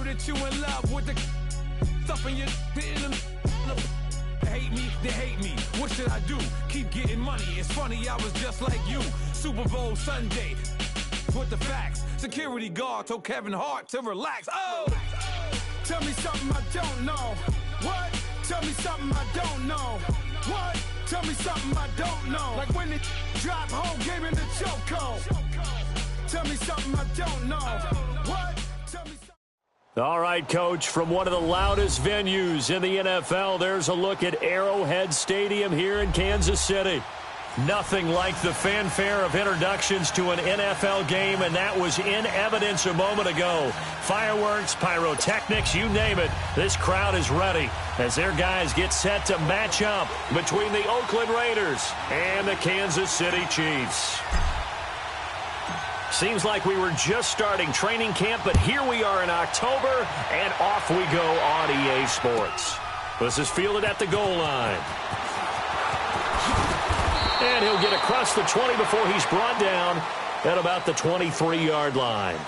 that you in love with the stuff in your hate me, they hate me. What should I do? Keep getting money. It's funny, I was just like you. Super Bowl Sunday with the facts. Security guard told Kevin Hart to relax. Oh, tell me something I don't know. What? Tell me something I don't know. What? Tell me something I don't know. Like when it drop home, gave me the chokehold. Tell me something I don't know. What? Tell me something. All right, Coach, from one of the loudest venues in the NFL, there's a look at Arrowhead Stadium here in Kansas City. Nothing like the fanfare of introductions to an NFL game, and that was in evidence a moment ago. Fireworks, pyrotechnics, you name it. This crowd is ready as their guys get set to match up between the Oakland Raiders and the Kansas City Chiefs. Seems like we were just starting training camp, but here we are in October, and off we go on EA Sports. This is fielded at the goal line. And he'll get across the 20 before he's brought down at about the 23-yard line.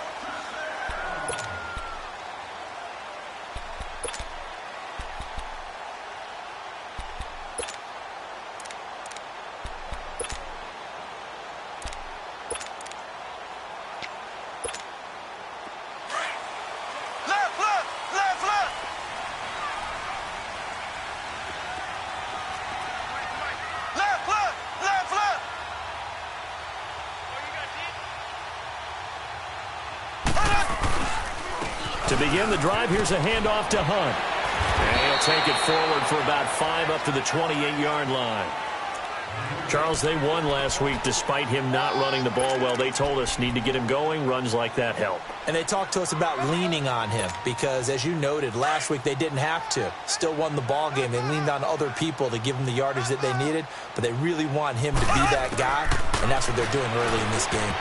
To begin the drive, here's a handoff to Hunt. And he'll take it forward for about 5 up to the 28-yard line. Charles, they won last week despite him not running the ball well. They told us need to get him going. Runs like that help. And they talked to us about leaning on him because, as you noted, last week they didn't have to. Still won the ball game. They leaned on other people to give them the yardage that they needed, but they really want him to be that guy, and that's what they're doing early in this game.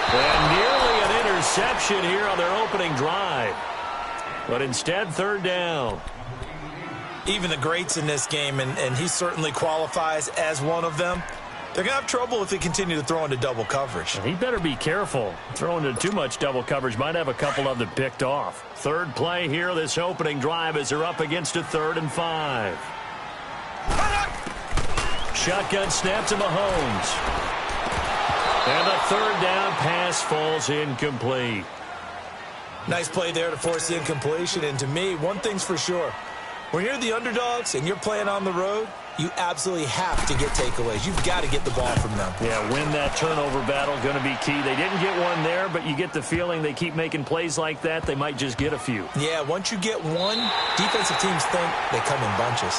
And nearly an interception here on their opening drive. But instead, third down. Even the greats in this game, and he certainly qualifies as one of them, they're going to have trouble if they continue to throw into double coverage. He better be careful. Throwing into too much double coverage might have a couple of them picked off. Third play here, this opening drive, as they're up against a 3rd and 5. Shotgun snap to Mahomes. And the third down pass falls incomplete. Nice play there to force the incompletion. And to me, one thing's for sure. When you're the underdogs and you're playing on the road, you absolutely have to get takeaways. You've got to get the ball from them. Yeah, win that turnover battle, going to be key. They didn't get one there, but you get the feeling they keep making plays like that, they might just get a few. Yeah, once you get one, defensive teams think they come in bunches.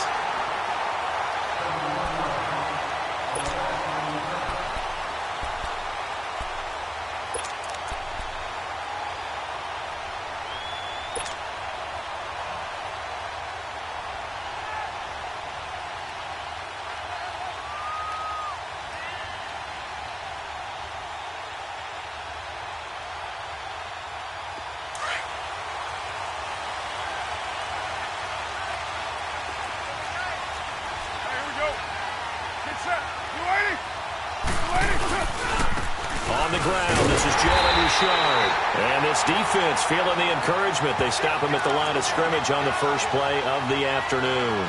On the ground, this is Jalen Richard. And this defense feeling the encouragement. They stop him at the line of scrimmage on the first play of the afternoon.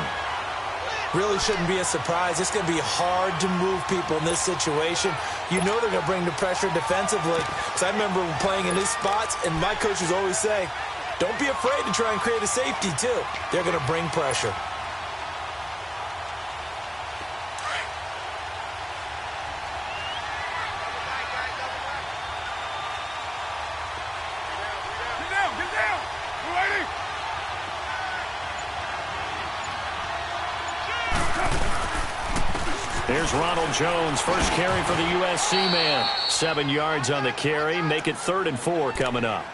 Really shouldn't be a surprise. It's going to be hard to move people in this situation. You know they're going to bring the pressure defensively. Because I remember playing in these spots, and my coaches always say, don't be afraid to try and create a safety, too. They're going to bring pressure. Here's Ronald Jones, first carry for the USC man. 7 yards on the carry. Make it 3rd and 4 coming up.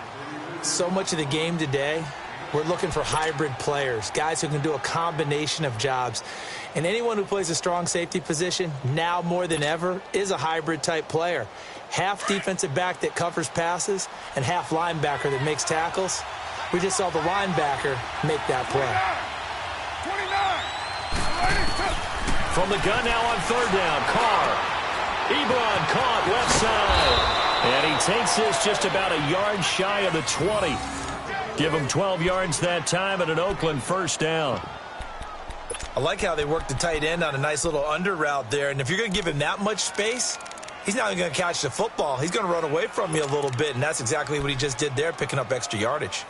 So much of the game today, we're looking for hybrid players, guys who can do a combination of jobs. And anyone who plays a strong safety position, now more than ever, is a hybrid-type player. Half defensive back that covers passes and half linebacker that makes tackles. We just saw the linebacker make that play. 29. From the gun now on 3rd down, Carr. Ebron caught left side. And he takes this just about a yard shy of the 20. Give him 12 yards that time and an Oakland first down. I like how they worked the tight end on a nice little under route there. And if you're going to give him that much space, he's not going to catch the football. He's going to run away from you a little bit, and that's exactly what he just did there, picking up extra yardage.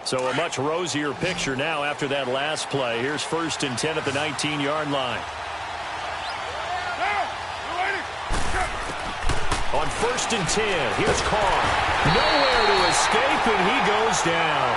So a much rosier picture now after that last play. Here's 1st and 10 at the 19-yard line. On 1st and 10, here's Carr. Nowhere to escape, and he goes down.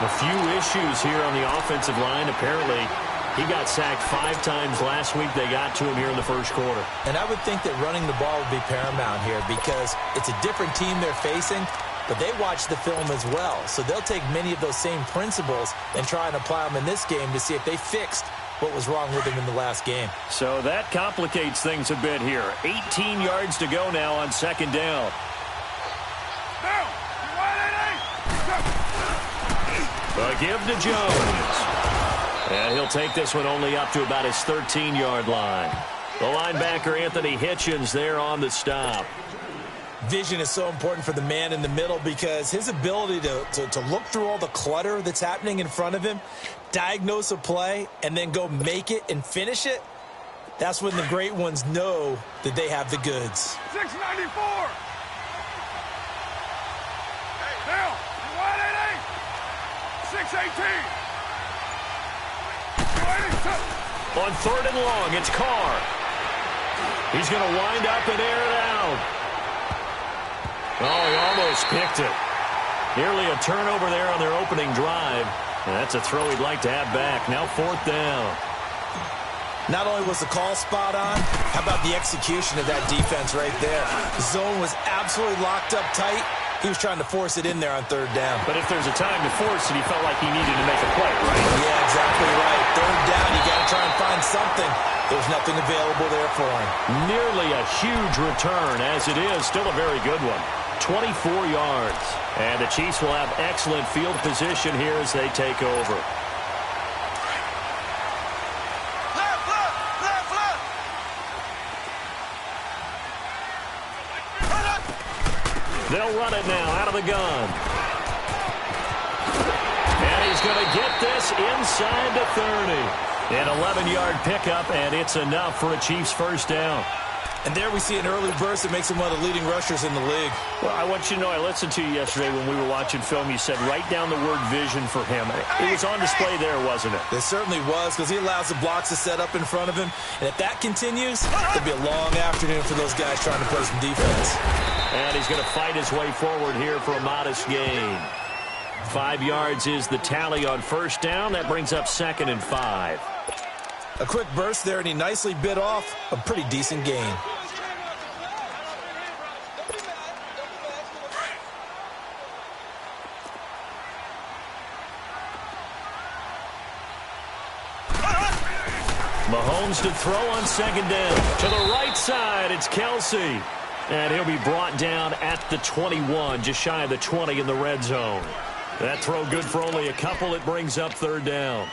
A few issues here on the offensive line. Apparently, he got sacked 5 times last week. They got to him here in the first quarter. And I would think that running the ball would be paramount here because it's a different team they're facing, but they watch the film as well. So they'll take many of those same principles and try and apply them in this game to see if they fixed what was wrong with him in the last game. So that complicates things a bit here. 18 yards to go now on 2nd down. A give to Jones. And he'll take this one only up to about his 13-yard line. The linebacker, Anthony Hitchens, there on the stop. Vision is so important for the man in the middle because his ability to look through all the clutter that's happening in front of him, diagnose a play, and then go make it and finish it, that's when the great ones know that they have the goods. 694. Now, 188. 618. On 3rd and long, it's Carr. He's going to wind up and air it out. Oh, he almost picked it. Nearly a turnover there on their opening drive. And that's a throw he'd like to have back. Now 4th down. Not only was the call spot on, how about the execution of that defense right there? The zone was absolutely locked up tight. He was trying to force it in there on 3rd down. But if there's a time to force it, he felt like he needed to make a play, right? Yeah, exactly right. 3rd down, you got to try and find something. There's nothing available there for him. Nearly a huge return, as it is. Still a very good one. 24 yards. And the Chiefs will have excellent field position here as they take over. They'll run it now out of the gun. And he's going to get this inside the 30. An 11-yard pickup, and it's enough for a Chiefs first down. And there we see an early burst that makes him one of the leading rushers in the league. Well, I want you to know, I listened to you yesterday when we were watching film. You said write down the word vision for him. It was on display there, wasn't it? It certainly was, because he allows the blocks to set up in front of him. And if that continues, it'll be a long afternoon for those guys trying to play some defense. And he's going to fight his way forward here for a modest gain. 5 yards is the tally on 1st down. That brings up 2nd and 5. A quick burst there, and he nicely bit off a pretty decent gain. Mahomes to throw on 2nd down. To the right side, it's Kelsey. And he'll be brought down at the 21, just shy of the 20 in the red zone. That throw good for only a couple. It brings up 3rd down.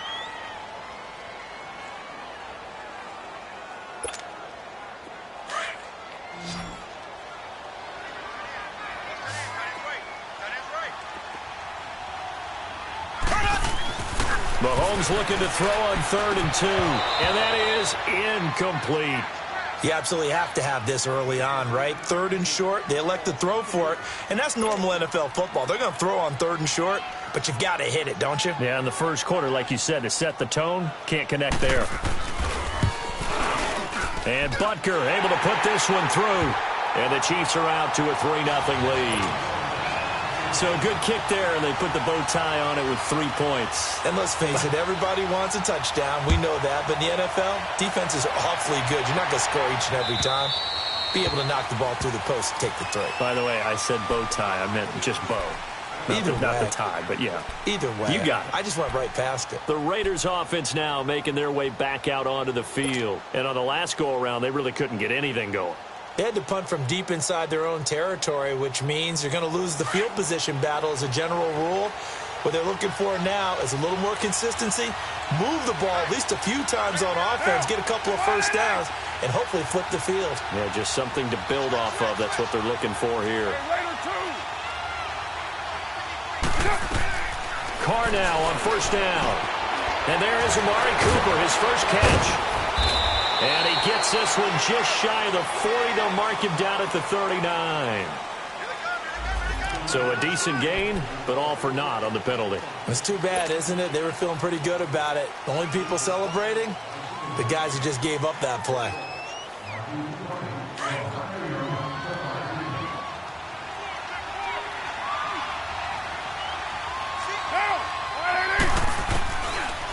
Mahomes looking to throw on 3rd and 2. And that is incomplete. You absolutely have to have this early on, right? 3rd and short, they elect to throw for it, and that's normal NFL football. They're going to throw on 3rd and short, but you've got to hit it, don't you? Yeah, in the first quarter, like you said, to set the tone, can't connect there. And Butker able to put this one through, and the Chiefs are out to a 3-0 lead. So a good kick there, and they put the bow tie on it with 3 points. And let's face it, everybody wants a touchdown. We know that. But in the NFL, defenses are awfully good. You're not going to score each and every time. Be able to knock the ball through the post and take the throw. By the way, I said bow tie. I meant just bow. Not the tie, but yeah. Either way. You got it. I just went right past it. The Raiders offense now making their way back out onto the field. And on the last go-around, they really couldn't get anything going. They had to punt from deep inside their own territory, which means you're going to lose the field position battle as a general rule. What they're looking for now is a little more consistency move the ball at least a few times on offense, get a couple of first downs, and hopefully flip the field. Yeah, just something to build off of. That's what they're looking for here. Carr now on first down. And there is Amari Cooper, his first catch. And he gets this one just shy of the 40. They'll mark him down at the 39. So a decent gain, but all for naught on the penalty. It's too bad, isn't it? They were feeling pretty good about it. The only people celebrating, the guys who just gave up that play.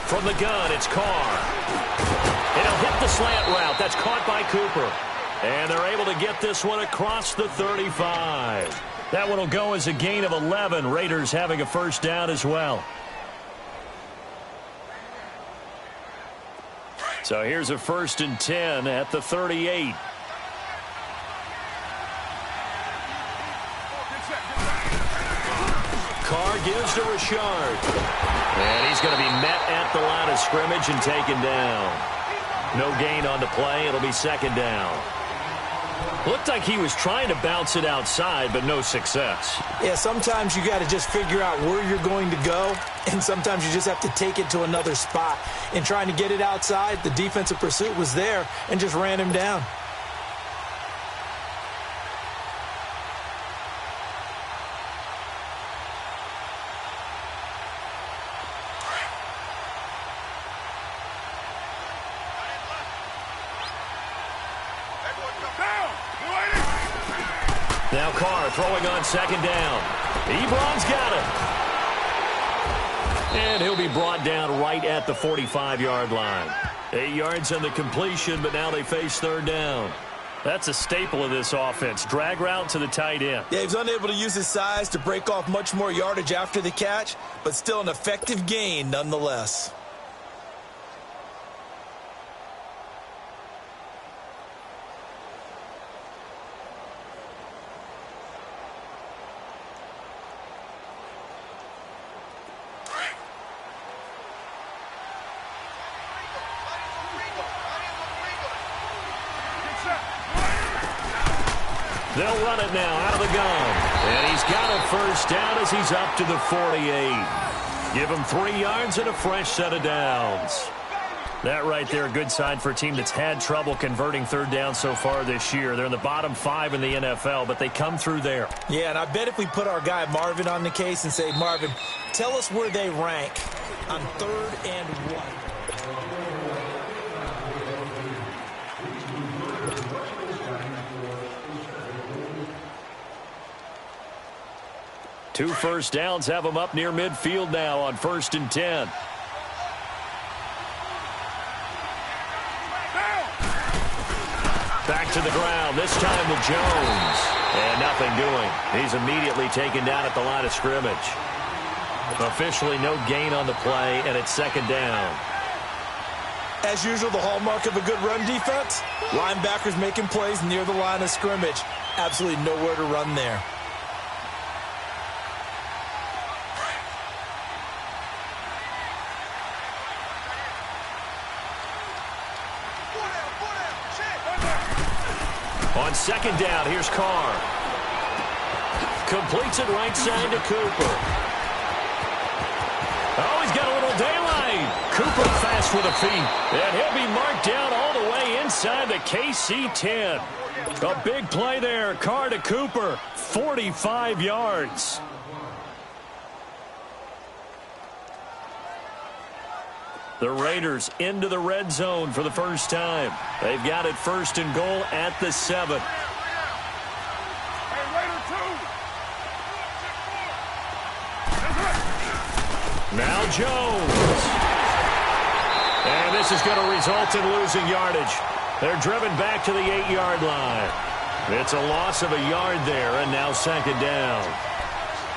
From the gun, it's Carr. And he'll hit the slant route. That's caught by Cooper. And they're able to get this one across the 35. That one will go as a gain of 11. Raiders having a first down as well. So here's a 1st and 10 at the 38. Carr gives to Richard. And he's going to be met at the line of scrimmage and taken down. No gain on the play. It'll be 2nd down. Looked like he was trying to bounce it outside, but no success. Yeah, sometimes you got to just figure out where you're going to go, and sometimes you just have to take it to another spot. In trying to get it outside, the defensive pursuit was there and just ran him down. Now Carr throwing on 2nd down. Ebron's got it. And he'll be brought down right at the 45-yard line. 8 yards on the completion, but now they face 3rd down. That's a staple of this offense. Drag route to the tight end. Yeah, he was unable to use his size to break off much more yardage after the catch, but still an effective gain nonetheless. They'll run it now out of the gun. And he's got a first down as he's up to the 48. Give him 3 yards and a fresh set of downs. That right there, a good sign for a team that's had trouble converting 3rd down so far this year. They're in the bottom 5 in the NFL, but they come through there. Yeah, and I bet if we put our guy Marvin on the case and say, Marvin, tell us where they rank on 3rd and 1. 2 first downs have them up near midfield now on 1st and 10. Back to the ground, this time to Jones. And nothing doing. He's immediately taken down at the line of scrimmage. Officially no gain on the play, and it's 2nd down. As usual, the hallmark of a good run defense, linebackers making plays near the line of scrimmage. Absolutely nowhere to run there. On 2nd down, here's Carr. Completes it right side to Cooper. Oh, he's got a little daylight. Cooper fast with the feet. And he'll be marked down all the way inside the KC 10. A big play there. Carr to Cooper. 45 yards. The Raiders into the red zone for the first time. They've got it 1st and goal at the 7. Now Jones. And this is going to result in losing yardage. They're driven back to the 8-yard line. It's a loss of a yard there, and now 2nd down.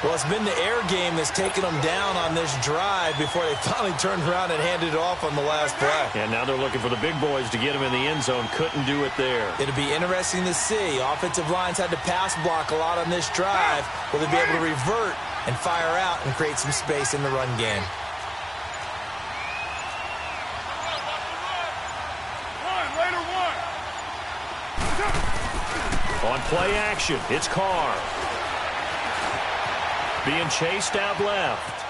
Well, it's been the air game that's taken them down on this drive before they finally turned around and handed it off on the last play. And now they're looking for the big boys to get him in the end zone. Couldn't do it there. It'll be interesting to see. Offensive lines had to pass block a lot on this drive. Will they be able to revert and fire out and create some space in the run game? On play action, it's Carr. Being chased out left.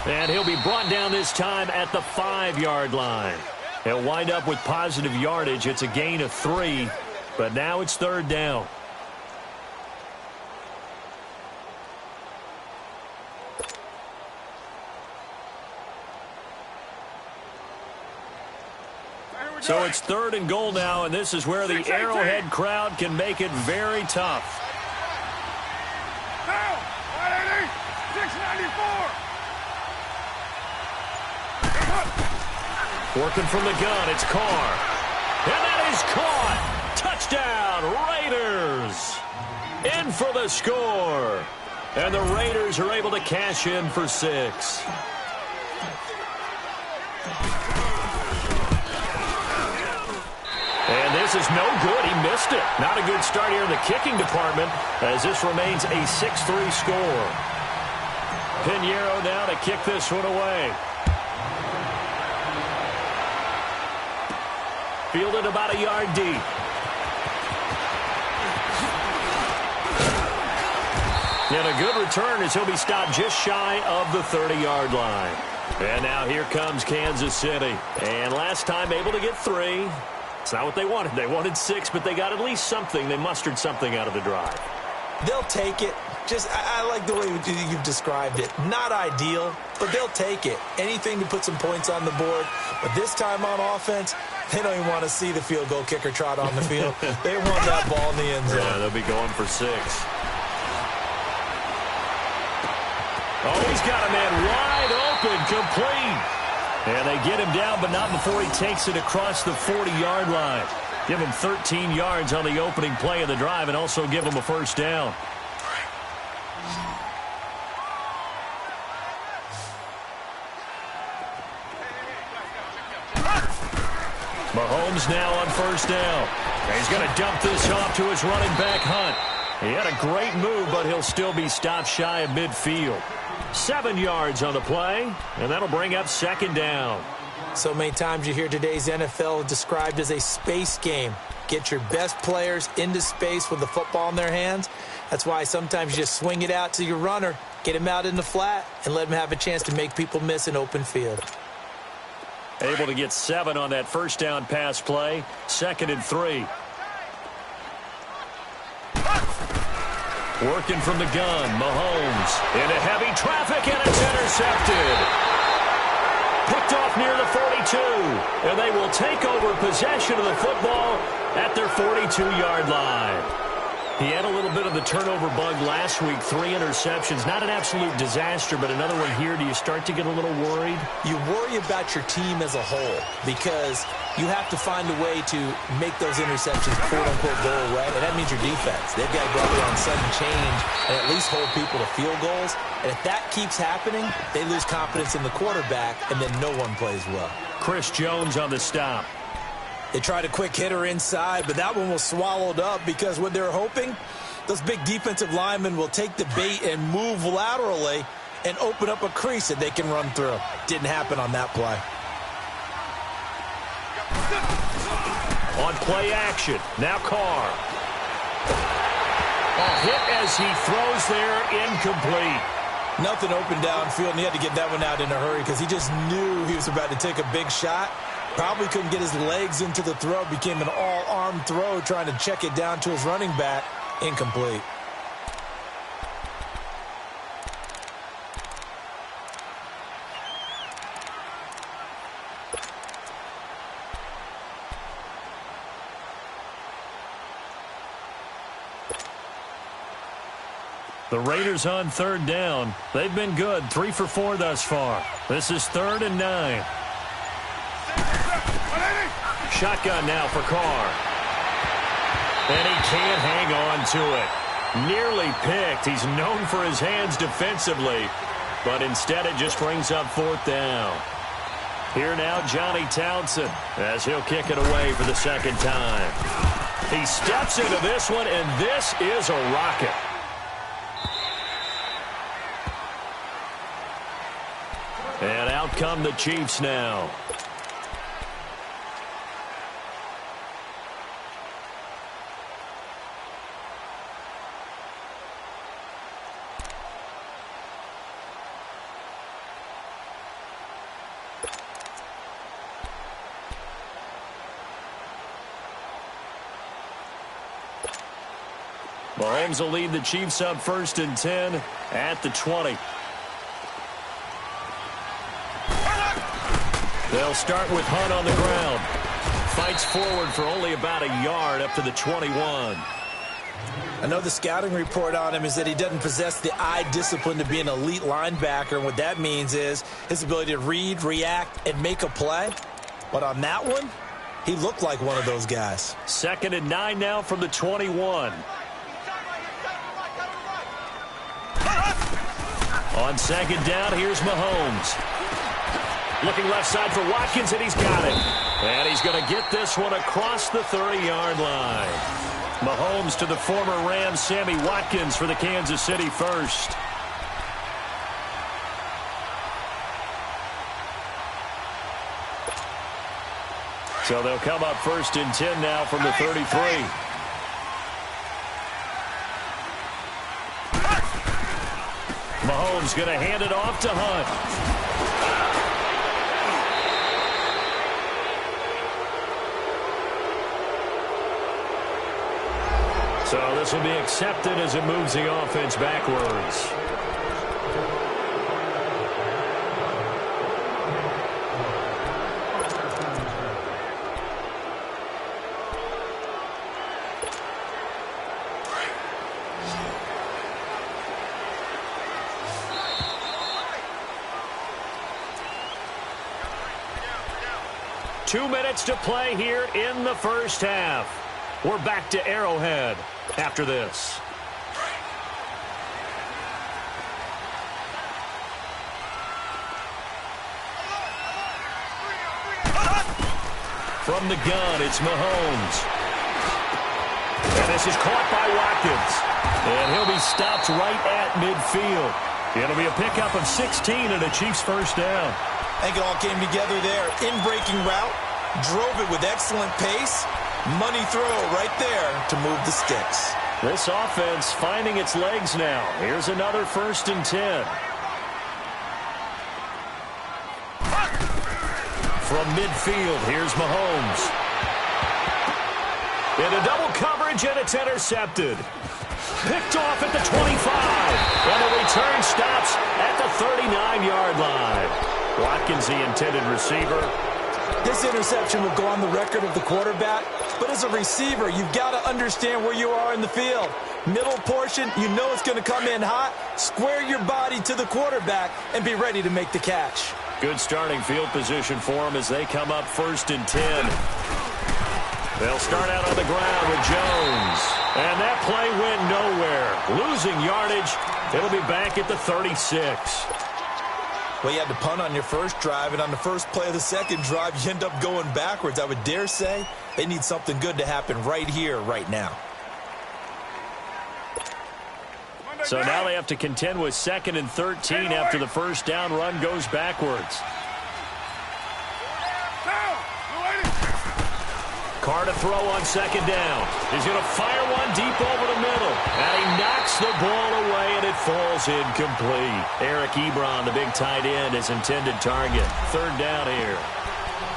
And he'll be brought down this time at the 5-yard line. He'll wind up with positive yardage. It's a gain of 3, but now it's 3rd down. So it's 3rd and goal now, and this is where the Arrowhead crowd can make it very tough. Now, 180, 694. Working from the gun, it's Carr. And that is caught. Touchdown, Raiders. In for the score. And the Raiders are able to cash in for 6. And this is no good. He missed it. Not a good start here in the kicking department as this remains a 6-3 score. Pinheiro now to kick this one away. Fielded about a yard deep. And a good return as he'll be stopped just shy of the 30-yard line. And now here comes Kansas City. And last time able to get 3. It's not what they wanted. They wanted 6, but they got at least something. They mustered something out of the drive. They'll take it. I like the way you've described it. Not ideal, but they'll take it. Anything to put some points on the board. But this time on offense, they don't even want to see the field goal kicker trot on the field. They want that ball in the end zone. Yeah, they'll be going for 6. Oh, he's got a man wide open, complete. And they get him down, but not before he takes it across the 40-yard line. Give him 13 yards on the opening play of the drive and also give him a 1st down. Mahomes now on 1st down. And he's going to dump this off to his running back, Hunt. He had a great move, but he'll still be stopped shy of midfield. 7 yards on the play, and that'll bring up 2nd down. So many times you hear today's NFL described as a space game. Get your best players into space with the football in their hands. That's why sometimes you just swing it out to your runner, get him out in the flat, and let him have a chance to make people miss an open field. Able to get 7 on that 1st down pass play. 2nd and 3. Working from the gun, Mahomes into heavy traffic, and it's intercepted. Picked off near the 42, and they will take over possession of the football at their 42-yard line. He had a little bit of the turnover bug last week, 3 interceptions. Not an absolute disaster, but another one here. Do you start to get a little worried? You worry about your team as a whole because you have to find a way to make those interceptions, quote-unquote, go away, and that means your defense. They've got to go out there on sudden change and at least hold people to field goals. And if that keeps happening, they lose confidence in the quarterback, and then no one plays well. Chris Jones on the stop. They tried a quick hitter inside, but that one was swallowed up because what they're hoping, those big defensive linemen will take the bait and move laterally and open up a crease that they can run through. Didn't happen on that play. On play action, now Carr. A hit as he throws there, incomplete. Nothing open downfield, and he had to get that one out in a hurry because he just knew he was about to take a big shot. Probably couldn't get his legs into the throw. Became an all-arm throw trying to check it down to his running back. Incomplete. The Raiders on 3rd down. They've been good, 3 for 4 thus far. This is 3rd and 9. Shotgun now for Carr. And he can't hang on to it. Nearly picked. He's known for his hands defensively, but instead it just brings up 4th down. Here now, Johnny Townsend, as he'll kick it away for the 2nd time. He steps into this one, and this is a rocket. And out come the Chiefs now. Mahomes will lead the Chiefs up 1st and 10 at the 20. They'll start with Hunt on the ground. Fights forward for only about a yard up to the 21. I know the scouting report on him is that he doesn't possess the eye discipline to be an elite linebacker, and what that means is his ability to read, react, and make a play. But on that one, he looked like one of those guys. 2nd and 9 now from the 21. On 2nd down, here's Mahomes. Looking left side for Watkins, and he's got it. And he's going to get this one across the 30-yard line. Mahomes to the former Rams, Sammy Watkins, for the Kansas City first. So they'll come up 1st and 10 now from the 33. Mahomes going to hand it off to Hunt. So this will be accepted as it moves the offense backwards. Two minutes to play here in the first half. We're back to Arrowhead after this. From the gun, it's Mahomes. And this is caught by Watkins. And he'll be stopped right at midfield. It'll be a pickup of 16 and a Chiefs first down. I think it all came together there. In-breaking route, drove it with excellent pace. Money throw right there to move the sticks. This offense finding its legs now. Here's another 1st and 10. From midfield, here's Mahomes. Into double coverage, and it's intercepted. Picked off at the 25. And the return stops at the 39-yard line. Watkins, the intended receiver. This interception will go on the record of the quarterback, but as a receiver, you've got to understand where you are in the field. Middle portion, you know it's going to come in hot. Square your body to the quarterback and be ready to make the catch. Good starting field position for them as they come up 1st and 10. They'll start out on the ground with Jones. And that play went nowhere. Losing yardage. It'll be back at the 36. Well, you had to punt on your first drive, and on the first play of the second drive, you end up going backwards. I would dare say they need something good to happen right here, right now. So now they have to contend with 2nd and 13 after the first down run goes backwards. Carr to throw on 2nd down. He's going to fire one deep over the middle. And he knocks the ball away, and it falls incomplete. Eric Ebron, the big tight end, his intended target. 3rd down here.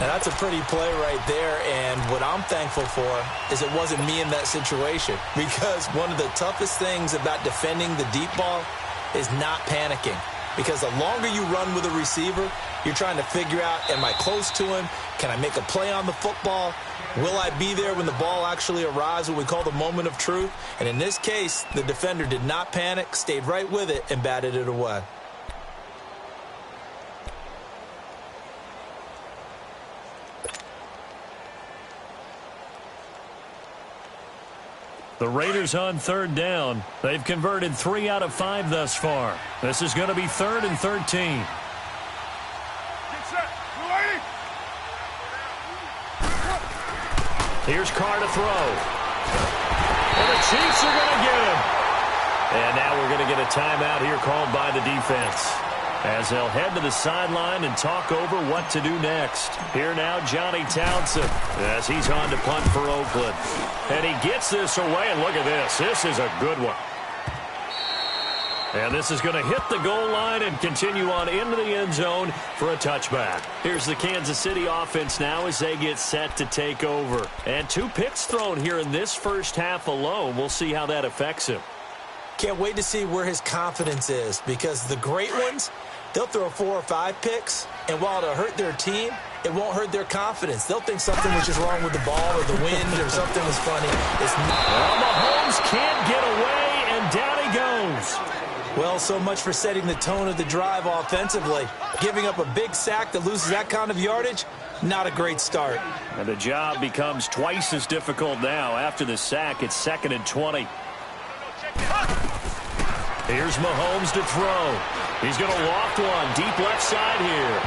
Now, that's a pretty play right there, and what I'm thankful for is it wasn't me in that situation, because one of the toughest things about defending the deep ball is not panicking, because the longer you run with a receiver, you're trying to figure out, am I close to him? Can I make a play on the football? Will I be there when the ball actually arrives, what we call the moment of truth? And in this case, the defender did not panic, stayed right with it, and batted it away. The Raiders on 3rd down. They've converted 3 out of 5 thus far. This is going to be 3rd and 13. Here's Carr to throw. And the Chiefs are going to get him. And now we're going to get a timeout here called by the defense, as they'll head to the sideline and talk over what to do next. Here now, Johnny Townsend, as he's on to punt for Oakland. And he gets this away, and look at this. This is a good one. And this is going to hit the goal line and continue on into the end zone for a touchback. Here's the Kansas City offense now as they get set to take over. And 2 picks thrown here in this first half alone. We'll see how that affects him. Can't wait to see where his confidence is, because the great ones, they'll throw 4 or 5 picks, and while it'll hurt their team, it won't hurt their confidence. They'll think something was just wrong with the ball or the wind or something was funny. It's not. Well, Mahomes can't get away, and down he goes. Well, so much for setting the tone of the drive offensively. Giving up a big sack that loses that kind of yardage, not a great start. And the job becomes twice as difficult now. After the sack, it's 2nd and 20. Here's Mahomes to throw. He's going to loft one deep left side here.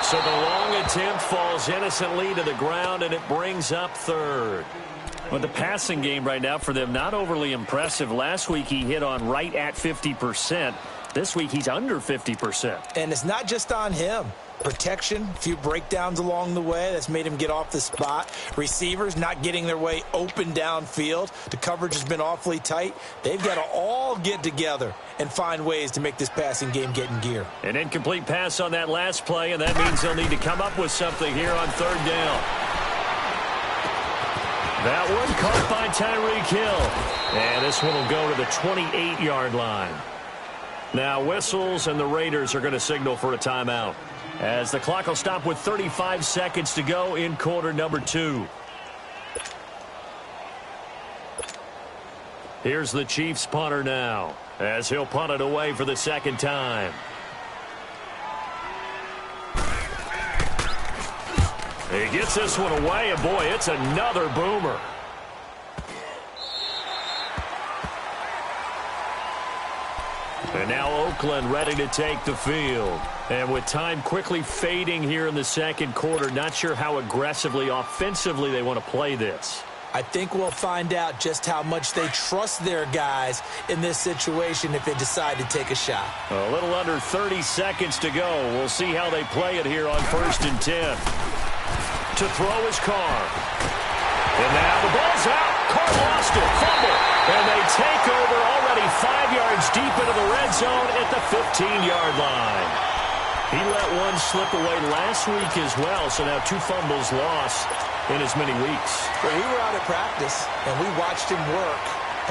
So the long attempt falls innocently to the ground, and it brings up 3rd. Well, the passing game right now for them, not overly impressive. Last week he hit on right at 50%. This week he's under 50%. And it's not just on him. Protection, a few breakdowns along the way that's made him get off the spot. Receivers not getting their way open downfield. The coverage has been awfully tight. They've got to all get together and find ways to make this passing game get in gear. An incomplete pass on that last play, and that means they'll need to come up with something here on 3rd down. That one caught by Tyreek Hill. And this one will go to the 28-yard line. Now whistles, and the Raiders are going to signal for a timeout, as the clock will stop with 35 seconds to go in quarter number 2. Here's the Chiefs punter now, as he'll punt it away for the 2nd time. He gets this one away, and boy, it's another boomer. And now Oakland ready to take the field. And with time quickly fading here in the 2nd quarter, not sure how aggressively, offensively they want to play this. I think we'll find out just how much they trust their guys in this situation if they decide to take a shot. A little under 30 seconds to go. We'll see how they play it here on 1st and 10. To throw his Carr. And now the ball's out. Carr lost it. Fumble. And they take over already 5 yards deep into the red zone at the 15-yard line. He let one slip away last week as well, so now 2 fumbles lost in as many weeks. Well, we were out at practice, and we watched him work.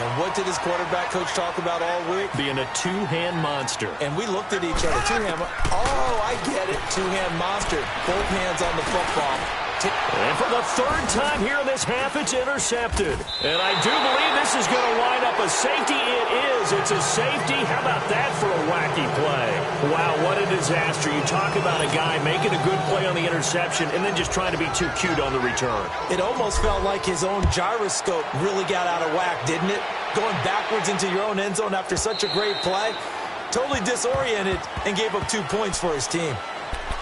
And what did his quarterback coach talk about all week? Being a 2-hand monster. And we looked at each other. 2-hand. Oh, I get it. 2-hand monster. Both hands on the football. And for the 3rd time here in this half, it's intercepted. And I do believe this is going to line up a safety. It is. It's a safety. How about that for a wacky play? Wow, what a disaster. You talk about a guy making a good play on the interception and then just trying to be too cute on the return. It almost felt like his own gyroscope really got out of whack, didn't it? Going backwards into your own end zone after such a great play. Totally disoriented and gave up 2 points for his team.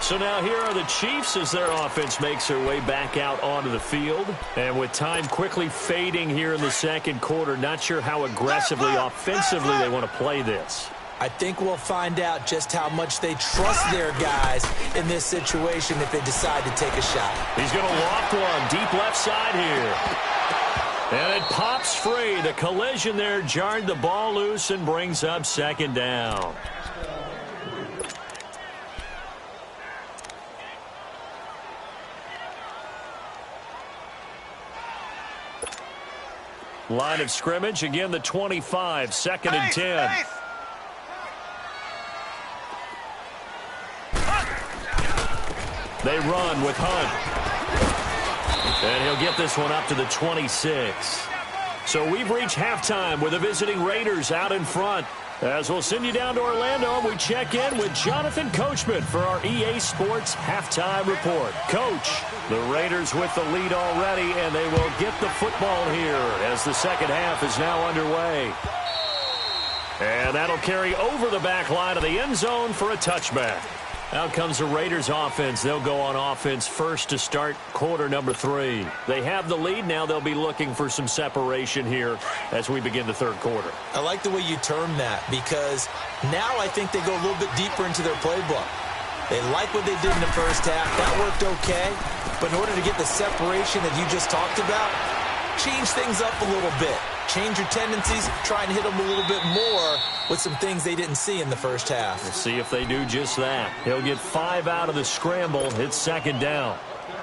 So now here are the Chiefs as their offense makes their way back out onto the field. And with time quickly fading here in the 2nd quarter, not sure how aggressively, offensively they want to play this. I think we'll find out just how much they trust their guys in this situation if they decide to take a shot. He's going to loft one deep left side here. And it pops free. The collision there jarred the ball loose and brings up 2nd down. Line of scrimmage, again the 25, 2nd and 10. They run with Hunt. And he'll get this one up to the 26. So we've reached halftime with the visiting Raiders out in front. As we'll send you down to Orlando, we check in with Jonathan Coachman for our EA Sports Halftime Report. Coach, the Raiders with the lead already, and they will get the football here as the 2nd half is now underway. And that'll carry over the back line of the end zone for a touchback. Out comes the Raiders offense. They'll go on offense first to start quarter number 3. They have the lead. Now they'll be looking for some separation here as we begin the 3rd quarter. I like the way you term that, because now I think they go a little bit deeper into their playbook. They like what they did in the first half. That worked okay. But in order to get the separation that you just talked about, change things up a little bit. change your tendencies, try and hit them a little bit more with some things they didn't see in the first half. We'll see if they do just that. He'll get 5 out of the scramble. It's second down.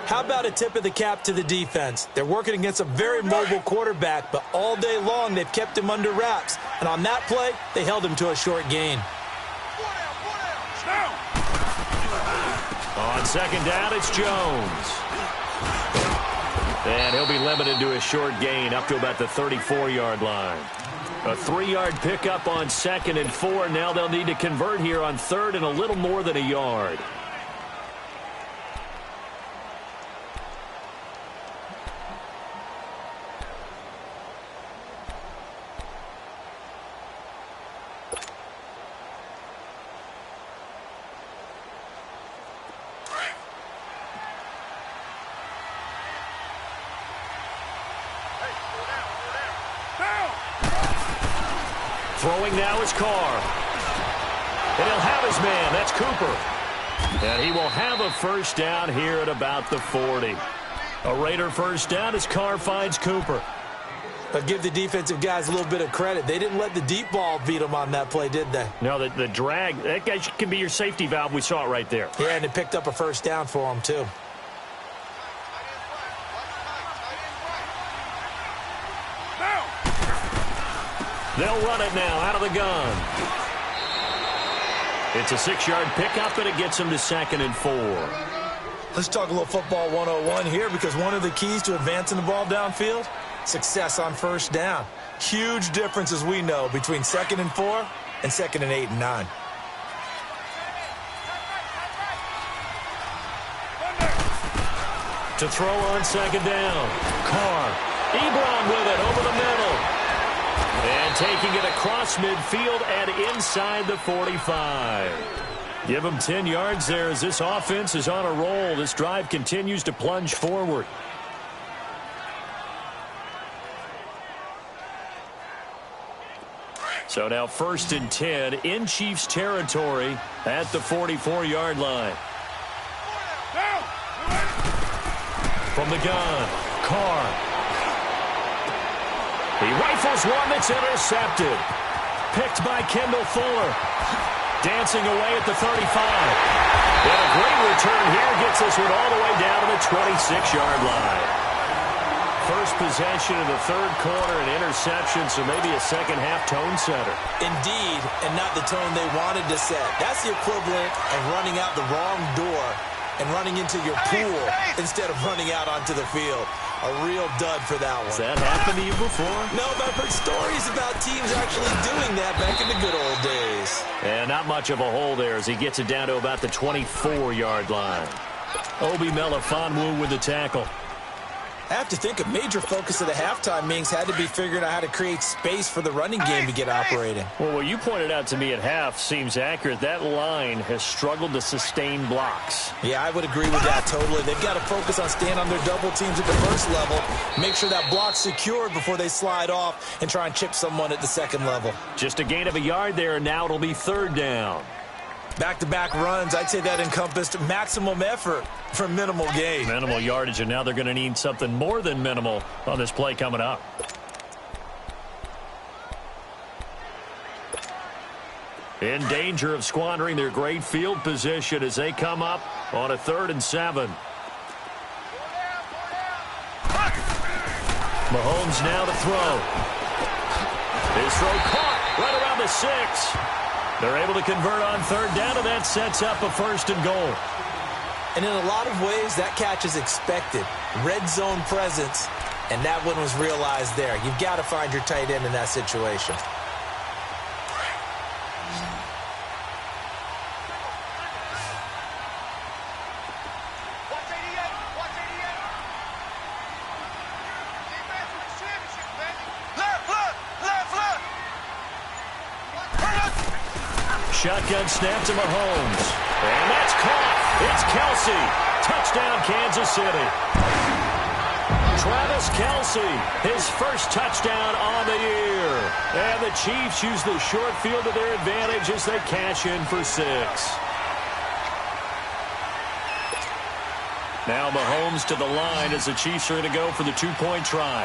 How about a tip of the cap to the defense? They're working against a very mobile quarterback, but all day long they've kept him under wraps. And on that play, they held him to a short gain. On second down, it's Jones. And he'll be limited to a short gain up to about the 34-yard line. A 3-yard pickup on 2nd and 4. Now they'll need to convert here on 3rd and a little more than a yard. Throwing now is Carr. And he'll have his man. That's Cooper. And he will have a first down here at about the 40. A Raider first down as Carr finds Cooper. But give the defensive guys a little bit of credit. They didn't let the deep ball beat them on that play, did they? No, the drag, that guy can be your safety valve. We saw it right there. Yeah, and it picked up a first down for them, too. They'll run it now out of the gun. It's a 6-yard pickup, and it gets them to 2nd and 4. Let's talk a little football 101 here, because one of the keys to advancing the ball downfield, success on first down. Huge difference, as we know, between 2nd and 4 and 2nd and 8 and 9. To throw on 2nd down. Carr. Ebron with it over the middle. And taking it across midfield and inside the 45. Give them 10 yards there as this offense is on a roll. This drive continues to plunge forward. So now 1st and 10 in Chiefs territory at the 44-yard line. From the gun, Carr. He rifles one that's intercepted. Picked by Kendall Fuller. Dancing away at the 35. And a great return here gets this one all the way down to the 26-yard line. First possession of the 3rd quarter, an interception, so maybe a second-half tone setter. Indeed, and not the tone they wanted to set. That's the equivalent of running out the wrong door and running into your pool instead of running out onto the field. A real dud for that one. Has that happened to you before? No, but I've heard stories about teams actually doing that back in the good old days. And not much of a hole there as he gets it down to about the 24-yard line. Obi Melifonwu with the tackle. I have to think a major focus of the halftime meetings had to be figuring out how to create space for the running game to get operating. Well, what you pointed out to me at half seems accurate. That line has struggled to sustain blocks. Yeah, I would agree with that totally. They've got to focus on staying on their double teams at the first level, make sure that block's secured before they slide off and try and chip someone at the second level. Just a gain of a yard there, and now it'll be 3rd down. Back-to-back runs, I'd say that encompassed maximum effort for minimal gain. Minimal yardage, and now they're going to need something more than minimal on this play coming up. In danger of squandering their great field position as they come up on a 3rd and 7. Mahomes now to throw. His throw caught right around the 6. They're able to convert on 3rd down, and that sets up a 1st and goal. And in a lot of ways, that catch is expected. Red zone presence, and that one was realized there. You've got to find your tight end in that situation. Shotgun snap to Mahomes. And that's caught. It's Kelsey. Touchdown, Kansas City. Travis Kelsey, his first touchdown on the year. And the Chiefs use the short field to their advantage as they cash in for 6. Now Mahomes to the line as the Chiefs are going to go for the 2-point try.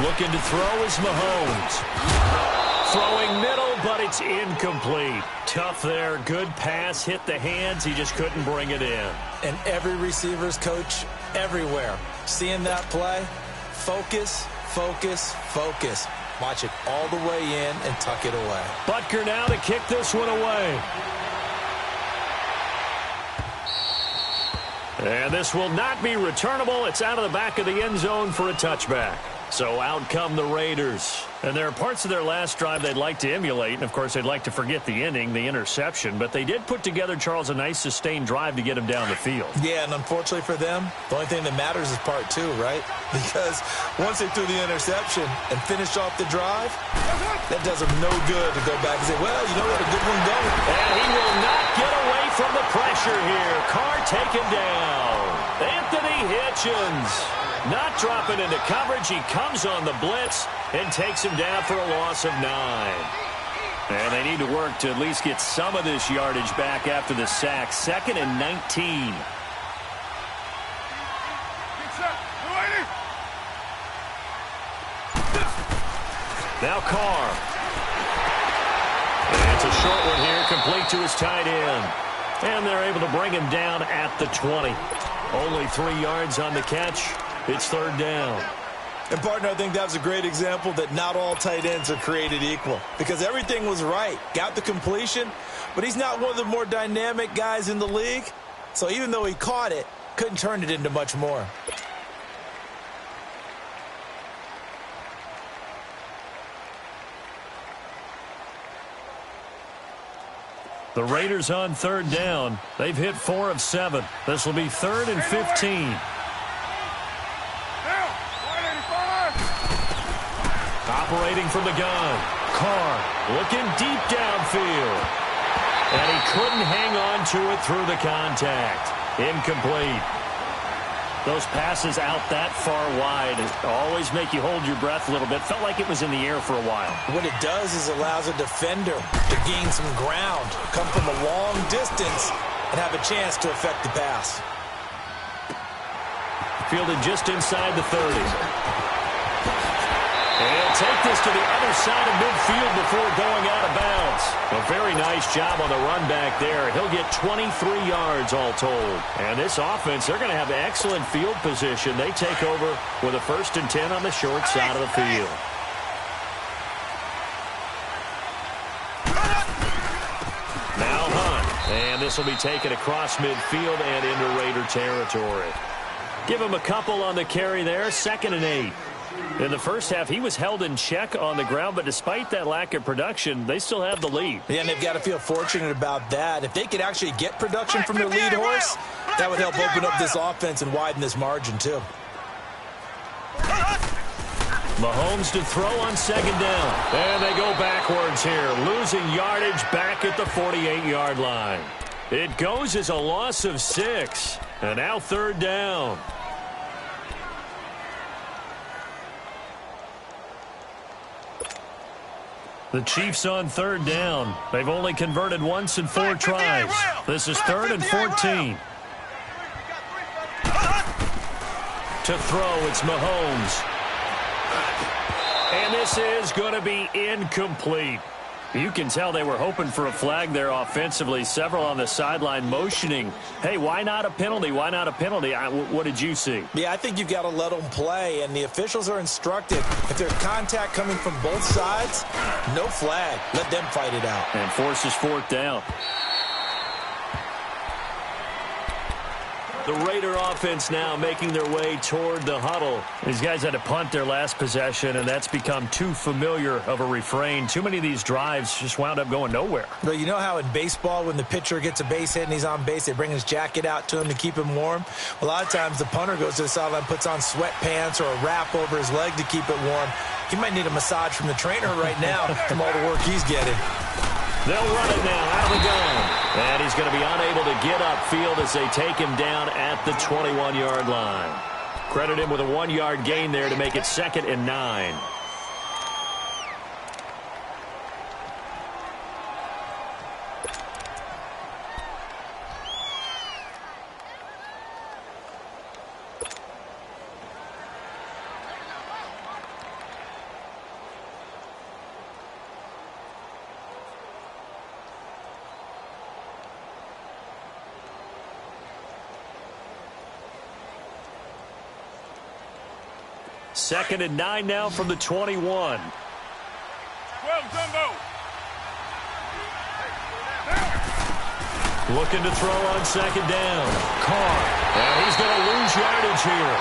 Looking to throw is Mahomes. Throwing middle, but it's incomplete. Tough there. Good pass. Hit the hands. He just couldn't bring it in. And every receiver's coach everywhere. Seeing that play, focus, focus, focus. Watch it all the way in and tuck it away. Butker now to kick this one away. And this will not be returnable. It's out of the back of the end zone for a touchback. So out come the Raiders. And there are parts of their last drive they'd like to emulate. And, of course, they'd like to forget the inning, the interception. But they did put together, Charles, a nice sustained drive to get him down the field. Yeah, and unfortunately for them, the only thing that matters is part two, right? Because once they threw the interception and finished off the drive, that does them no good to go back and say, well, you know what, a good one going. And he will not get away from the pressure here. Carr taken down. Anthony Hitchens not dropping into coverage. He comes on the blitz and takes him down for a loss of 9. And they need to work to at least get some of this yardage back after the sack. 2nd and 19. Now Carr. And it's a short one here, complete to his tight end. And they're able to bring him down at the 20. Only 3 yards on the catch. It's 3rd down. And, partner, I think that was a great example that not all tight ends are created equal. Because everything was right. Got the completion, but he's not one of the more dynamic guys in the league. So even though he caught it, couldn't turn it into much more. The Raiders on 3rd down. They've hit 4 of 7. This will be 3rd and 15. Operating from the gun. Carr looking deep downfield. And he couldn't hang on to it through the contact. Incomplete. Those passes out that far wide always make you hold your breath a little bit. Felt like it was in the air for a while. What it does is allows a defender to gain some ground, come from a long distance, and have a chance to affect the pass. Fielded just inside the 30. And he'll take this to the other side of midfield before going out of bounds. A very nice job on the run back there. He'll get 23 yards all told. And this offense, they're going to have excellent field position. They take over with a 1st and 10 on the short side of the field. Now Hunt. And this will be taken across midfield and into Raider territory. Give him a couple on the carry there. 2nd and 8. In the first half, he was held in check on the ground, but despite that lack of production, they still have the lead. Yeah, and they've got to feel fortunate about that. If they could actually get production from their lead horse, that would help open up this offense and widen this margin, too. Mahomes to throw on 2nd down. And they go backwards here, losing yardage back at the 48-yard line. It goes as a loss of 6, and now 3rd down. The Chiefs on 3rd down. They've only converted once in 4 tries. This is 3rd and 14. To throw, it's Mahomes. And this is going to be incomplete. You can tell they were hoping for a flag there offensively. Several on the sideline motioning, hey, why not a penalty? Why not a penalty? What did you see? Yeah, I think you've got to let them play, and the officials are instructed. If there's contact coming from both sides, no flag. Let them fight it out. And forces 4th down. The Raider offense now making their way toward the huddle. These guys had to punt their last possession, and that's become too familiar of a refrain. Too many of these drives just wound up going nowhere. Well, you know how in baseball when the pitcher gets a base hit and he's on base, they bring his jacket out to him to keep him warm? A lot of times the punter goes to the sideline, puts on sweatpants or a wrap over his leg to keep it warm. He might need a massage from the trainer right now from all the work he's getting. They'll run it now out of the gun. And he's going to be unable to get upfield as they take him down at the 21-yard line. Credit him with a 1-yard gain there to make it 2nd and 9. 2nd and 9 now from the 21. 12, Jumbo. Looking to throw on 2nd down. Carr. And he's going to lose yardage here,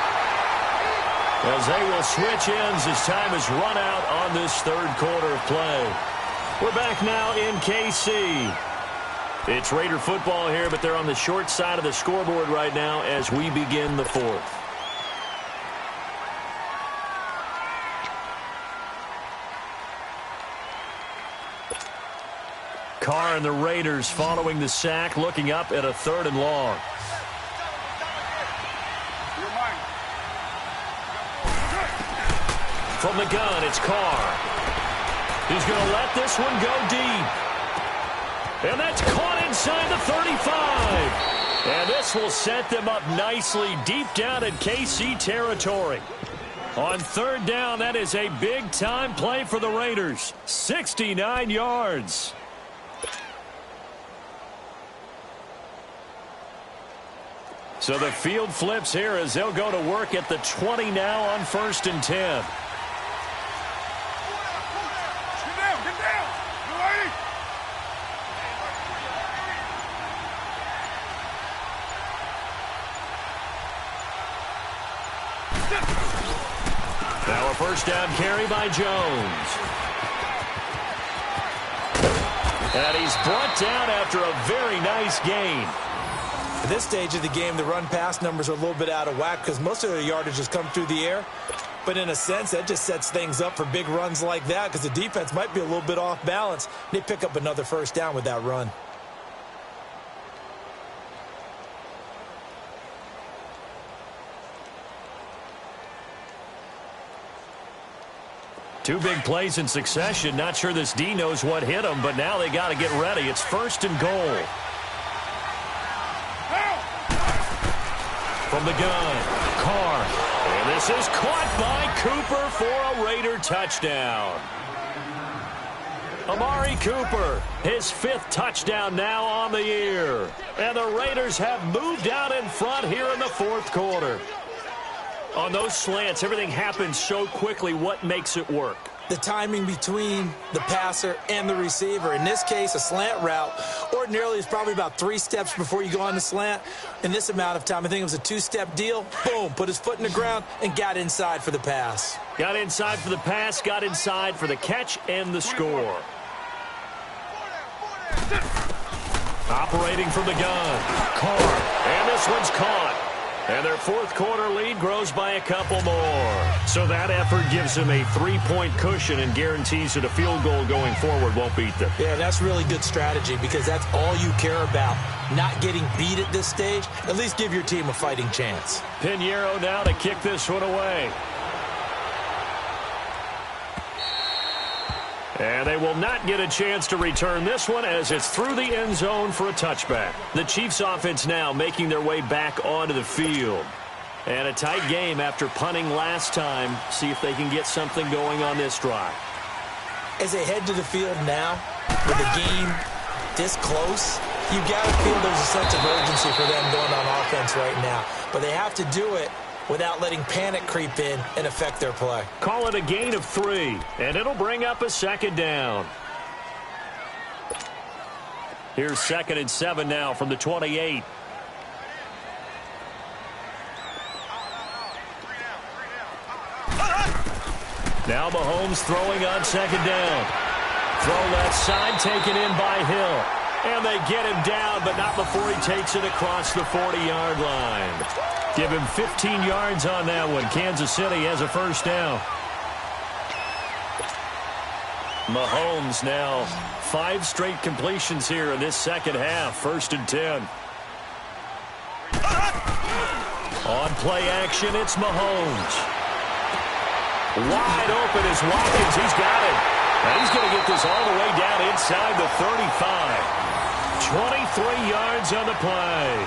as they will switch ends as time has run out on this 3rd quarter of play. We're back now in KC. It's Raider football here, but they're on the short side of the scoreboard right now as we begin the 4th. Carr and the Raiders following the sack, looking up at a 3rd and long. From the gun, it's Carr. He's going to let this one go deep. And that's caught inside the 35. And this will set them up nicely deep down in KC territory. On 3rd down, that is a big-time play for the Raiders. 69 yards. So the field flips here as they'll go to work at the 20 now on 1st and 10. Now a 1st down carry by Jones. And he's brought down after a very nice gain. At this stage of the game, the run-pass numbers are a little bit out of whack because most of their yardage has come through the air. But in a sense, that just sets things up for big runs like that because the defense might be a little bit off balance. They pick up another 1st down with that run. Two big plays in succession. Not sure this D knows what hit him, but now they got to get ready. It's 1st and goal. From the gun, Carr. And this is caught by Cooper for a Raider touchdown. Amari Cooper, his 5th touchdown now on the year. And the Raiders have moved out in front here in the 4th quarter. On those slants, everything happens so quickly. What makes it work? The timing between the passer and the receiver. In this case, a slant route ordinarily is probably about 3 steps before you go on the slant. In this amount of time, I think it was a 2-step deal. Boom, put his foot in the ground and got inside for the pass. Got inside for the pass, got inside for the catch and the score. Operating from the gun, Carr. And this one's caught. And their 4th quarter lead grows by a couple more. So that effort gives them a 3-point cushion and guarantees that a field goal going forward won't beat them. Yeah, that's really good strategy because that's all you care about. Not getting beat at this stage. At least give your team a fighting chance. Pinheiro now to kick this one away. And they will not get a chance to return this one as it's through the end zone for a touchback. The Chiefs offense now making their way back onto the field. And a tight game after punting last time. See if they can get something going on this drive. As they head to the field now, with the game this close, you got to feel there's a sense of urgency for them going on offense right now. But they have to do it without letting panic creep in and affect their play. Call it a gain of 3, and it'll bring up a 2nd down. Here's 2nd and 7 now from the 28. Now Mahomes throwing on 2nd down. Throw left side, taken in by Hill. And they get him down, but not before he takes it across the 40-yard line. Give him 15 yards on that one. Kansas City has a 1st down. Mahomes now 5 straight completions here in this 2nd half. 1st and 10. On play action, it's Mahomes. Wide open is Watkins. He's got it. And he's going to get this all the way down inside the 35. 23 yards on the play.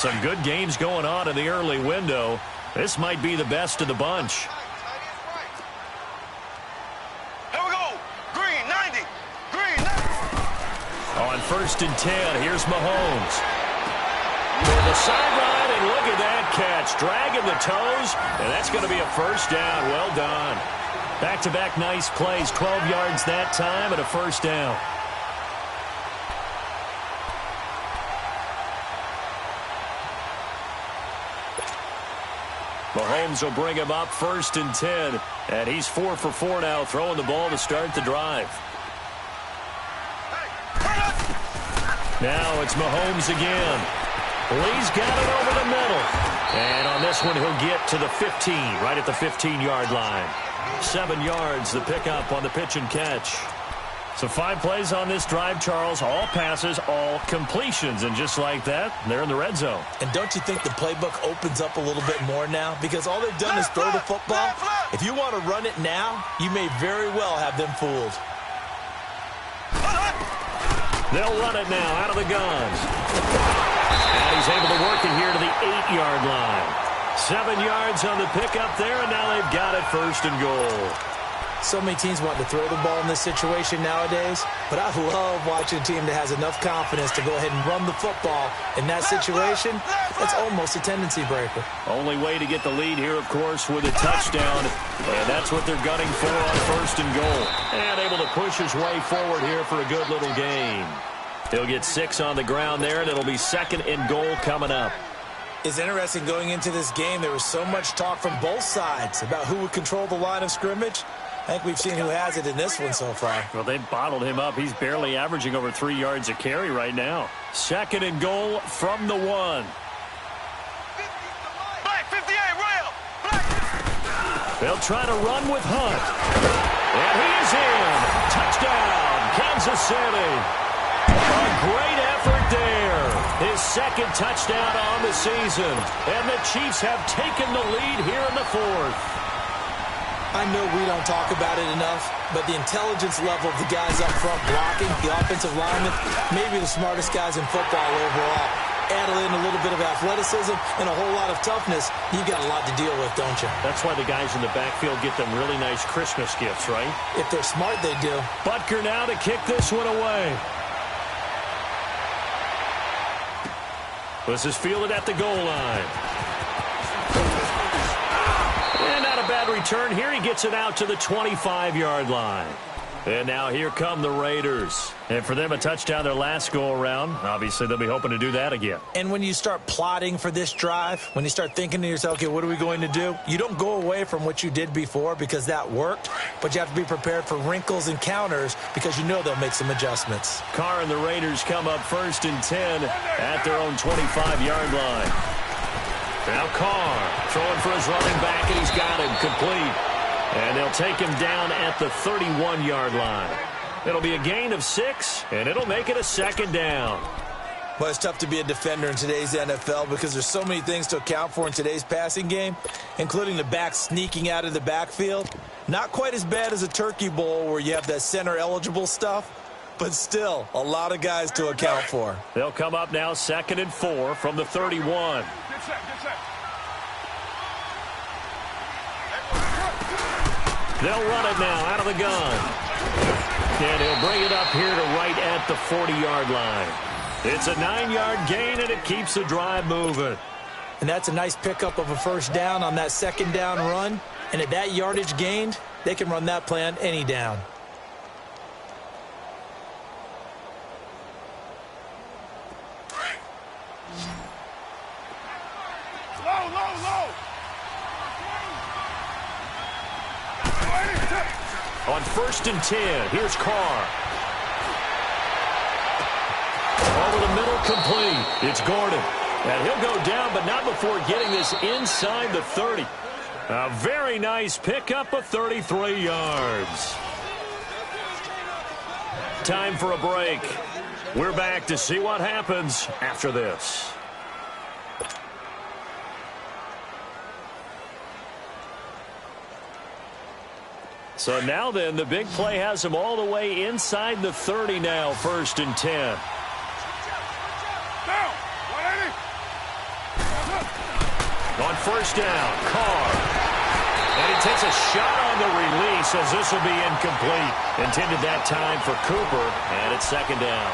Some good games going on in the early window. This might be the best of the bunch. Here we go. Green, 90. Green, 90. On 1st and 10, here's Mahomes. To the sideline, and look at that catch. Dragging the toes, and that's going to be a first down. Well done. Back-to-back nice plays. 12 yards that time and a first down. Mahomes will bring him up 1st and 10. And he's 4 for 4 now, throwing the ball to start the drive. Now it's Mahomes again. Lee's got it over the middle. And on this one, he'll get to the 15, right at the 15-yard line. 7 yards, the pickup on the pitch and catch. So 5 plays on this drive, Charles. All passes, all completions. And just like that, they're in the red zone. And don't you think the playbook opens up a little bit more now? Because all they've done is throw the football. If you want to run it now, you may very well have them fooled. They'll run it now out of the guns. And he's able to work it here to the 8-yard line. 7 yards on the pickup there, and now they've got it 1st and goal. So many teams want to throw the ball in this situation nowadays, but I love watching a team that has enough confidence to go ahead and run the football. In that situation, that's almost a tendency breaker. Only way to get the lead here, of course, with a touchdown, and that's what they're gunning for on 1st and goal. And able to push his way forward here for a good little gain. He'll get 6 on the ground there, and it'll be 2nd and goal coming up. It's interesting going into this game. There was so much talk from both sides about who would control the line of scrimmage. I think we've seen who has it in this one so far. Well, they've bottled him up. He's barely averaging over 3 yards a carry right now. 2nd and goal from the 1. Black 58, Royal. Black. They'll try to run with Hunt. And he is in. Touchdown, Kansas City. A great effort there. His 2nd touchdown on the season. And the Chiefs have taken the lead here in the 4th. I know we don't talk about it enough, but the intelligence level of the guys up front blocking, the offensive linemen, maybe the smartest guys in football overall. Add in a little bit of athleticism and a whole lot of toughness, you've got a lot to deal with, don't you? That's why the guys in the backfield get them really nice Christmas gifts, right? If they're smart, they do. Butker now to kick this one away. This is fielded at the goal line. And not a bad return here. He gets it out to the 25-yard line. And now here come the Raiders. And for them, a touchdown their last go-around. Obviously, they'll be hoping to do that again. And when you start plotting for this drive, when you start thinking to yourself, okay, what are we going to do? You don't go away from what you did before because that worked, but you have to be prepared for wrinkles and counters because you know they'll make some adjustments. Carr and the Raiders come up 1st and 10 at their own 25-yard line. Now Carr throwing for his running back, and he's got him complete. And they'll take him down at the 31-yard line. It'll be a gain of 6, and it'll make it a 2nd down. Well, it's tough to be a defender in today's NFL because there's so many things to account for in today's passing game, including the back sneaking out of the backfield. Not quite as bad as a turkey bowl where you have that center-eligible stuff, but still a lot of guys to account for. They'll come up now 2nd and 4 from the 31. They'll run it now out of the gun. And he'll bring it up here to right at the 40-yard line. It's a 9-yard gain, and it keeps the drive moving. And that's a nice pickup of a first down on that 2nd down run. And at that yardage gained, they can run that play on any down. On 1st and 10, here's Carr. Over the middle, complete. It's Gordon. And he'll go down, but not before getting this inside the 30. A very nice pickup of 33 yards. Time for a break. We're back to see what happens after this. So now then, the big play has him all the way inside the 30 now, 1st and 10. first down. Carr. And he takes a shot on the release as this will be incomplete. Intended that time for Cooper, and it's second down.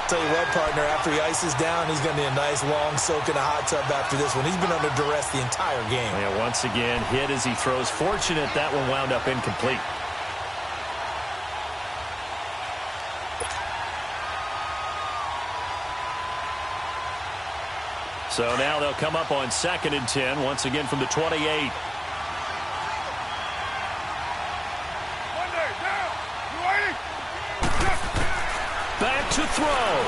Tell you what, partner, after he ices down, he's going to need a nice long soak in a hot tub after this one. He's been under duress the entire game. And once again, hit as he throws. Fortunate that one wound up incomplete. So now they'll come up on 2nd and 10, once again from the 28. Back to throw.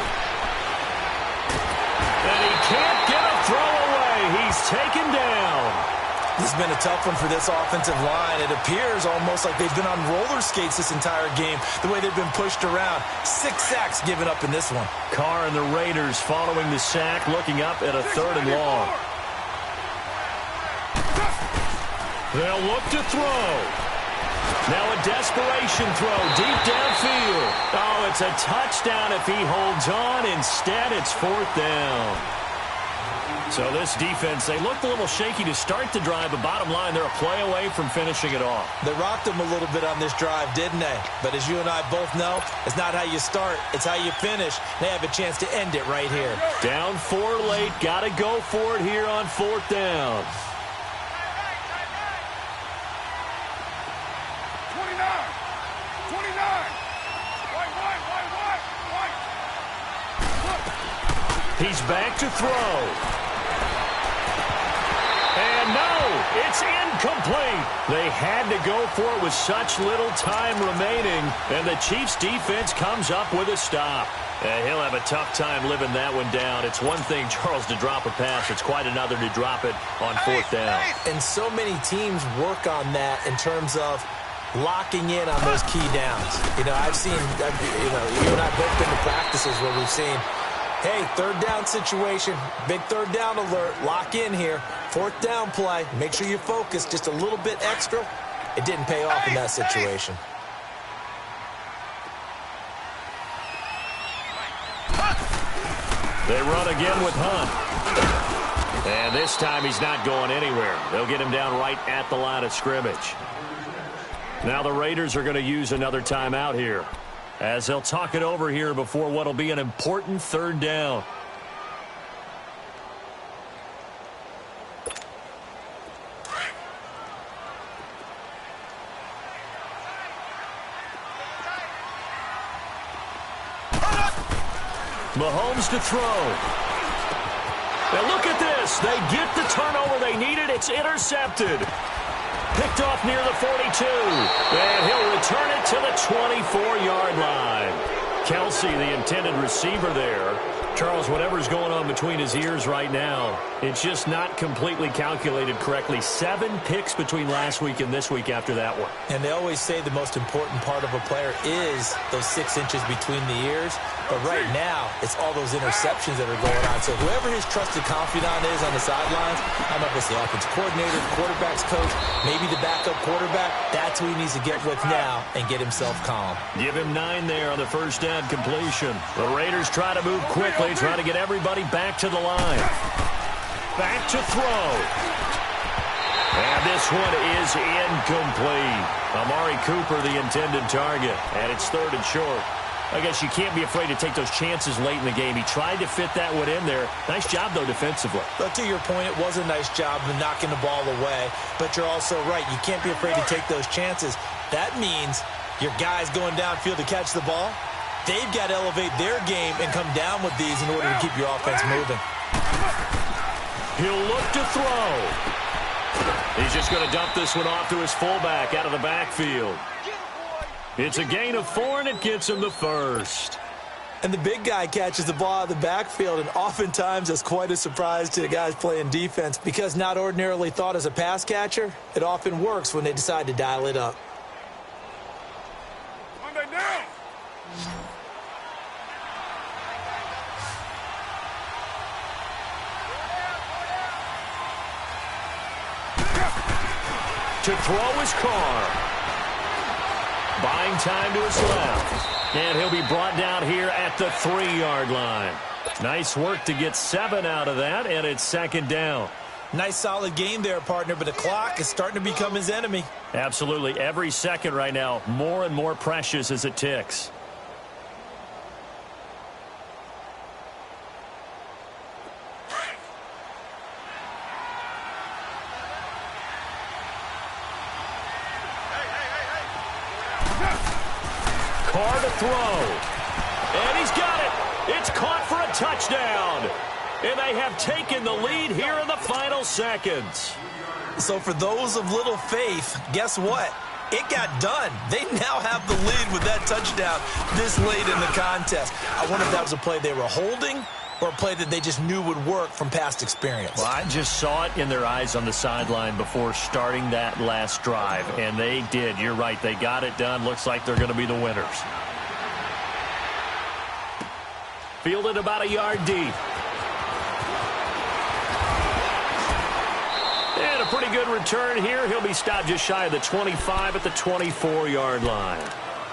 And he can't get a throw away. He's taken down. This has been a tough one for this offensive line. It appears almost like they've been on roller skates this entire game, the way they've been pushed around. 6 sacks given up in this one. Carr and the Raiders following the sack, looking up at a 3rd and long. They'll look to throw. Now a desperation throw deep downfield. Oh, it's a touchdown if he holds on. Instead, it's 4th down. So this defense, they looked a little shaky to start the drive, but bottom line, they're a play away from finishing it off. They rocked them a little bit on this drive, didn't they? But as you and I both know, it's not how you start, it's how you finish. They have a chance to end it right here. Down 4 late, got to go for it here on 4th down. 29. He's back to throw. And no, it's incomplete. They had to go for it with such little time remaining, and the Chiefs' defense comes up with a stop. He'll have a tough time living that one down. It's one thing, Charles, to drop a pass. It's quite another to drop it on 4th down. And so many teams work on that in terms of locking in on those key downs. You know, I've seen, you and I both been to practices where we've seen, hey, 3rd down situation, big 3rd down alert, lock in here, 4th down play, make sure you focus just a little bit extra. It didn't pay off in that situation. They run again with Hunt. And this time he's not going anywhere. They'll get him down right at the line of scrimmage. Now the Raiders are going to use another timeout here, as they'll talk it over here before what will be an important 3rd down. Mahomes to throw. And look at this. They get the turnover they needed. It's intercepted. Picked off near the 42. And he'll return it to the 24-yard line. Kelsey, the intended receiver there. Charles, whatever's going on between his ears right now, it's just not completely calculated correctly. 7 picks between last week and this week after that one. And they always say the most important part of a player is those 6 inches between the ears. But right now, it's all those interceptions that are going on. So whoever his trusted confidant is on the sidelines, I don't know if it's the offensive coordinator, the quarterback's coach, maybe the backup quarterback, that's who he needs to get with now and get himself calm. Give him 9 there on the first down completion. The Raiders try to move quickly, try to get everybody back to the line. Back to throw. And this one is incomplete. Amari Cooper, the intended target, and it's 3rd and short. I guess you can't be afraid to take those chances late in the game. He tried to fit that one in there. Nice job, though, defensively. But to your point, it was a nice job of knocking the ball away. But you're also right. You can't be afraid to take those chances. That means your guys going downfield to catch the ball, they've got to elevate their game and come down with these in order to keep your offense moving. He'll look to throw. He's just going to dump this one off to his fullback out of the backfield. It's a gain of 4, and it gets him the first. And the big guy catches the ball out of the backfield, and oftentimes that's quite a surprise to the guys playing defense because not ordinarily thought as a pass catcher, it often works when they decide to dial it up. Monday down. To throw his Carr. Buying time to his left. And he'll be brought down here at the 3-yard line. Nice work to get 7 out of that, and it's 2nd down. Nice solid game there, partner, but the clock is starting to become his enemy. Absolutely. Every second right now, more and more precious as it ticks. Carr to throw. And he's got it. It's caught for a touchdown. And they have taken the lead here in the final seconds. So for those of little faith, guess what? It got done. They now have the lead with that touchdown this late in the contest. I wonder if that was a play they were holding or a play that they just knew would work from past experience. Well, I just saw it in their eyes on the sideline before starting that last drive, and they did. You're right. They got it done. Looks like they're going to be the winners. Fielded about a yard deep. And a pretty good return here. He'll be stopped just shy of the 25 at the 24-yard line.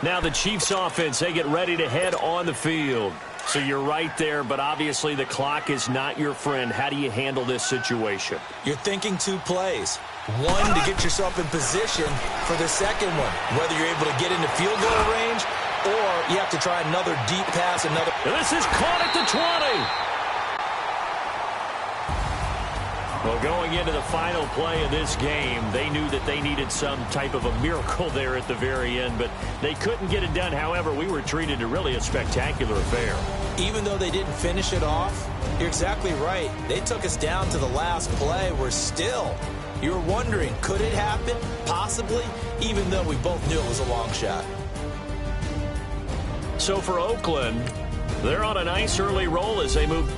Now the Chiefs offense, they get ready to head on the field. So you're right there, but obviously the clock is not your friend. How do you handle this situation? You're thinking two plays. One, to get yourself in position for the second one, whether you're able to get into field goal range or you have to try another deep pass. And this is caught at the 20. Well, going into the final play of this game, they knew that they needed some type of a miracle there at the very end, but they couldn't get it done. However, we were treated to really a spectacular affair. Even though they didn't finish it off, you're exactly right. They took us down to the last play. We're still, you're wondering, could it happen? Possibly, even though we both knew it was a long shot. So for Oakland, they're on a nice early roll as they move